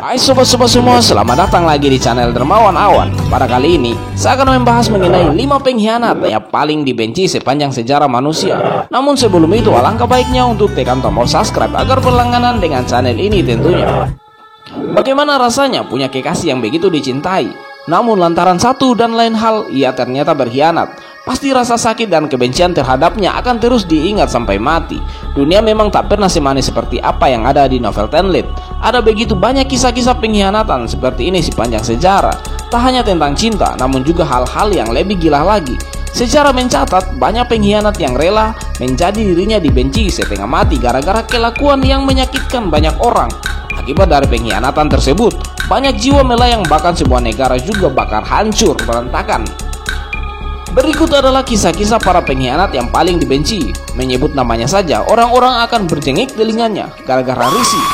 Hai sobat-sobat semua, selamat datang lagi di channel Dermawan Awan. Pada kali ini, saya akan membahas mengenai 5 pengkhianat yang paling dibenci sepanjang sejarah manusia. Namun sebelum itu, alangkah baiknya untuk tekan tombol subscribe agar berlangganan dengan channel ini tentunya. Bagaimana rasanya punya kekasih yang begitu dicintai, namun lantaran satu dan lain hal, ia ternyata berkhianat. Pasti rasa sakit dan kebencian terhadapnya akan terus diingat sampai mati. Dunia memang tak pernah semanis seperti apa yang ada di novel Tenlit. Ada begitu banyak kisah-kisah pengkhianatan seperti ini sepanjang sejarah. Tak hanya tentang cinta, namun juga hal-hal yang lebih gila lagi. Sejarah mencatat banyak pengkhianat yang rela menjadi dirinya dibenci setengah mati gara-gara kelakuan yang menyakitkan banyak orang. Akibat dari pengkhianatan tersebut, banyak jiwa melayang, bahkan sebuah negara juga bakal hancur berantakan. Berikut adalah kisah-kisah para pengkhianat yang paling dibenci. Menyebut namanya saja, orang-orang akan berjengik telinganya gara-gara risih.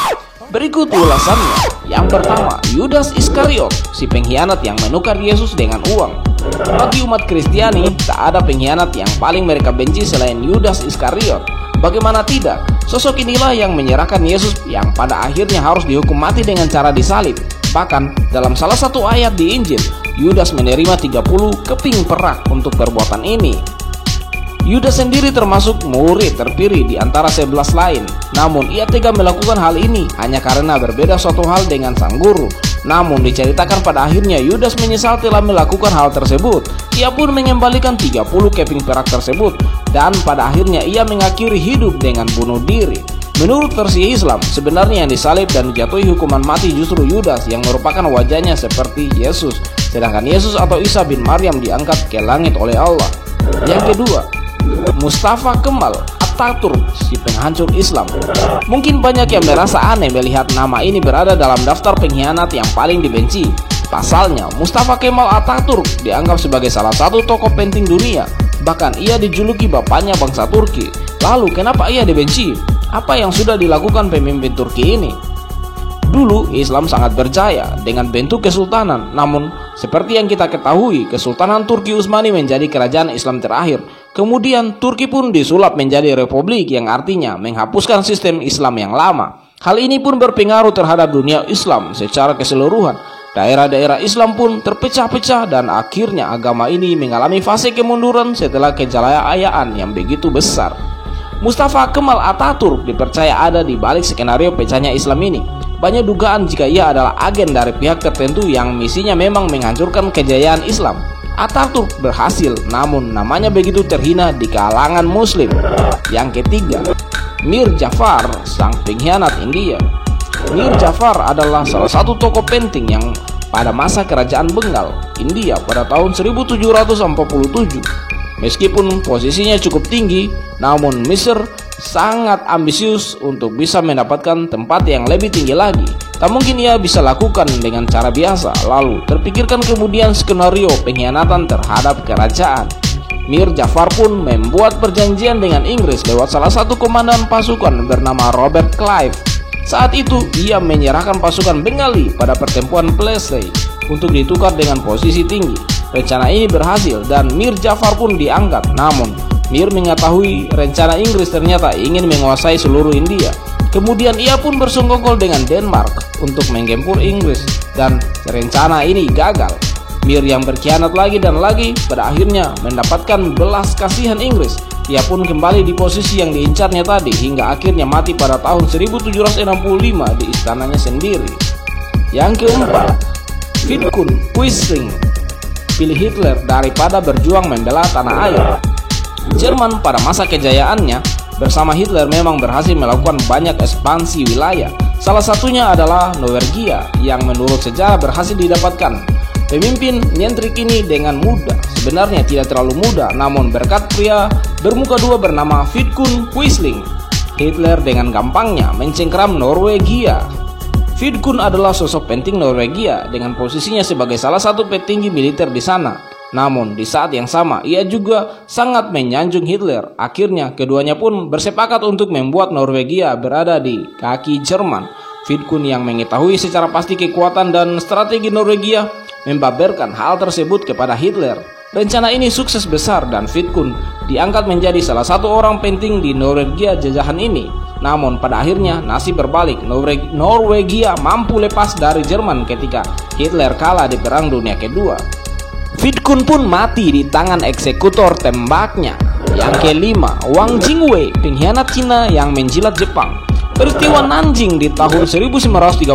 Berikut ulasannya. Yang pertama, Yudas Iskariot, si pengkhianat yang menukar Yesus dengan uang. Bagi umat Kristiani, tak ada pengkhianat yang paling mereka benci selain Yudas Iskariot. Bagaimana tidak, sosok inilah yang menyerahkan Yesus yang pada akhirnya harus dihukum mati dengan cara disalib. Bahkan, dalam salah satu ayat di Injil, Yudas menerima 30 keping perak untuk perbuatan ini. Yudas sendiri termasuk murid terpilih di antara 11 lain. Namun ia tega melakukan hal ini hanya karena berbeda suatu hal dengan sang guru. Namun diceritakan pada akhirnya Yudas menyesal telah melakukan hal tersebut. Ia pun mengembalikan 30 keping perak tersebut, dan pada akhirnya ia mengakhiri hidup dengan bunuh diri. Menurut versi Islam, sebenarnya yang disalib dan dijatuhi hukuman mati justru Yudas yang merupakan wajahnya seperti Yesus, sedangkan Yesus atau Isa bin Maryam diangkat ke langit oleh Allah. Yang kedua, Mustafa Kemal Atatürk, si penghancur Islam. Mungkin banyak yang merasa aneh melihat nama ini berada dalam daftar pengkhianat yang paling dibenci. Pasalnya, Mustafa Kemal Atatürk dianggap sebagai salah satu tokoh penting dunia. Bahkan ia dijuluki bapaknya bangsa Turki. Lalu kenapa ia dibenci? Apa yang sudah dilakukan pemimpin Turki ini? Dulu Islam sangat berjaya dengan bentuk kesultanan. Namun seperti yang kita ketahui, Kesultanan Turki Utsmani menjadi kerajaan Islam terakhir. Kemudian Turki pun disulap menjadi republik, yang artinya menghapuskan sistem Islam yang lama. Hal ini pun berpengaruh terhadap dunia Islam secara keseluruhan. Daerah-daerah Islam pun terpecah-pecah dan akhirnya agama ini mengalami fase kemunduran setelah kejayaan yang begitu besar. Mustafa Kemal Atatürk dipercaya ada di balik skenario pecahnya Islam ini. Banyak dugaan jika ia adalah agen dari pihak tertentu yang misinya memang menghancurkan kejayaan Islam. Atatürk berhasil, namun namanya begitu terhina di kalangan Muslim. Yang ketiga, Mir Jafar, sang pengkhianat India. Mir Jafar adalah salah satu tokoh penting yang pada masa kerajaan Bengal, India pada tahun 1747. Meskipun posisinya cukup tinggi, namun Mesir sangat ambisius untuk bisa mendapatkan tempat yang lebih tinggi lagi. Tak mungkin ia bisa lakukan dengan cara biasa. Lalu terpikirkan kemudian skenario pengkhianatan terhadap kerajaan. Mir Jafar pun membuat perjanjian dengan Inggris lewat salah satu komandan pasukan bernama Robert Clive. Saat itu ia menyerahkan pasukan Bengali pada pertempuran Plassey untuk ditukar dengan posisi tinggi. Rencana ini berhasil dan Mir Jafar pun diangkat. Namun Mir mengetahui rencana Inggris ternyata ingin menguasai seluruh India. Kemudian ia pun bersengkokol dengan Denmark untuk menggempur Inggris, dan rencana ini gagal. Mir yang berkhianat lagi dan lagi pada akhirnya mendapatkan belas kasihan Inggris. Ia pun kembali di posisi yang diincarnya tadi hingga akhirnya mati pada tahun 1765 di istananya sendiri. Yang keempat, Vidkun Quisling, pilih Hitler daripada berjuang membela tanah air. Jerman pada masa kejayaannya bersama Hitler memang berhasil melakukan banyak ekspansi wilayah. Salah satunya adalah Norwegia yang menurut sejarah berhasil didapatkan. Pemimpin nyentrik ini dengan mudah, sebenarnya tidak terlalu mudah, namun berkat pria bermuka dua bernama Vidkun Quisling, Hitler dengan gampangnya mencengkeram Norwegia. Vidkun adalah sosok penting Norwegia dengan posisinya sebagai salah satu petinggi militer di sana. Namun di saat yang sama ia juga sangat menyanjung Hitler. Akhirnya keduanya pun bersepakat untuk membuat Norwegia berada di kaki Jerman. Vidkun yang mengetahui secara pasti kekuatan dan strategi Norwegia membaberkan hal tersebut kepada Hitler. Rencana ini sukses besar dan Vidkun diangkat menjadi salah satu orang penting di Norwegia jajahan ini. Namun pada akhirnya nasib berbalik. Norwegia mampu lepas dari Jerman ketika Hitler kalah di Perang Dunia Kedua. Vidkun pun mati di tangan eksekutor tembaknya. Yang kelima, Wang Jingwei, pengkhianat Cina yang menjilat Jepang. Peristiwa Nanjing di tahun 1937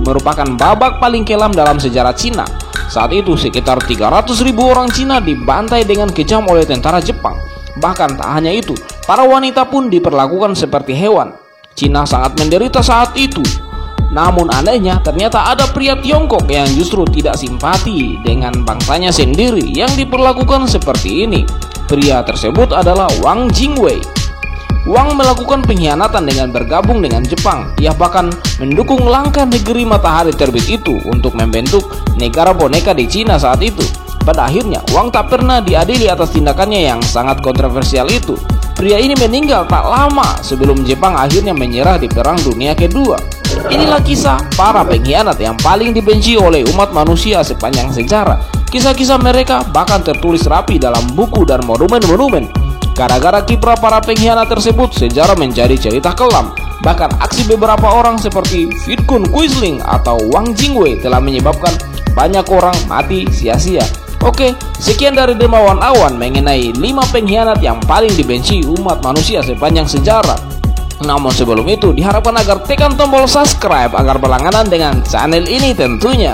merupakan babak paling kelam dalam sejarah Cina. Saat itu sekitar 300.000 orang Cina dibantai dengan kejam oleh tentara Jepang. Bahkan tak hanya itu, para wanita pun diperlakukan seperti hewan. Cina sangat menderita saat itu. Namun anehnya ternyata ada pria Tiongkok yang justru tidak simpati dengan bangsanya sendiri yang diperlakukan seperti ini. Pria tersebut adalah Wang Jingwei. Wang melakukan pengkhianatan dengan bergabung dengan Jepang. Ia bahkan mendukung langkah negeri matahari terbit itu untuk membentuk negara boneka di Cina saat itu. Pada akhirnya, Wang tak pernah diadili atas tindakannya yang sangat kontroversial itu. Pria ini meninggal tak lama sebelum Jepang akhirnya menyerah di Perang Dunia Kedua. Inilah kisah para pengkhianat yang paling dibenci oleh umat manusia sepanjang sejarah. Kisah-kisah mereka bahkan tertulis rapi dalam buku dan monumen-monumen. Gara-gara kiprah para pengkhianat tersebut, sejarah menjadi cerita kelam. Bahkan aksi beberapa orang seperti Vidkun Quisling atau Wang Jingwei telah menyebabkan banyak orang mati sia-sia. Oke, sekian dari Dermawan Awan mengenai 5 pengkhianat yang paling dibenci umat manusia sepanjang sejarah. Namun sebelum itu, diharapkan agar tekan tombol subscribe agar berlangganan dengan channel ini tentunya.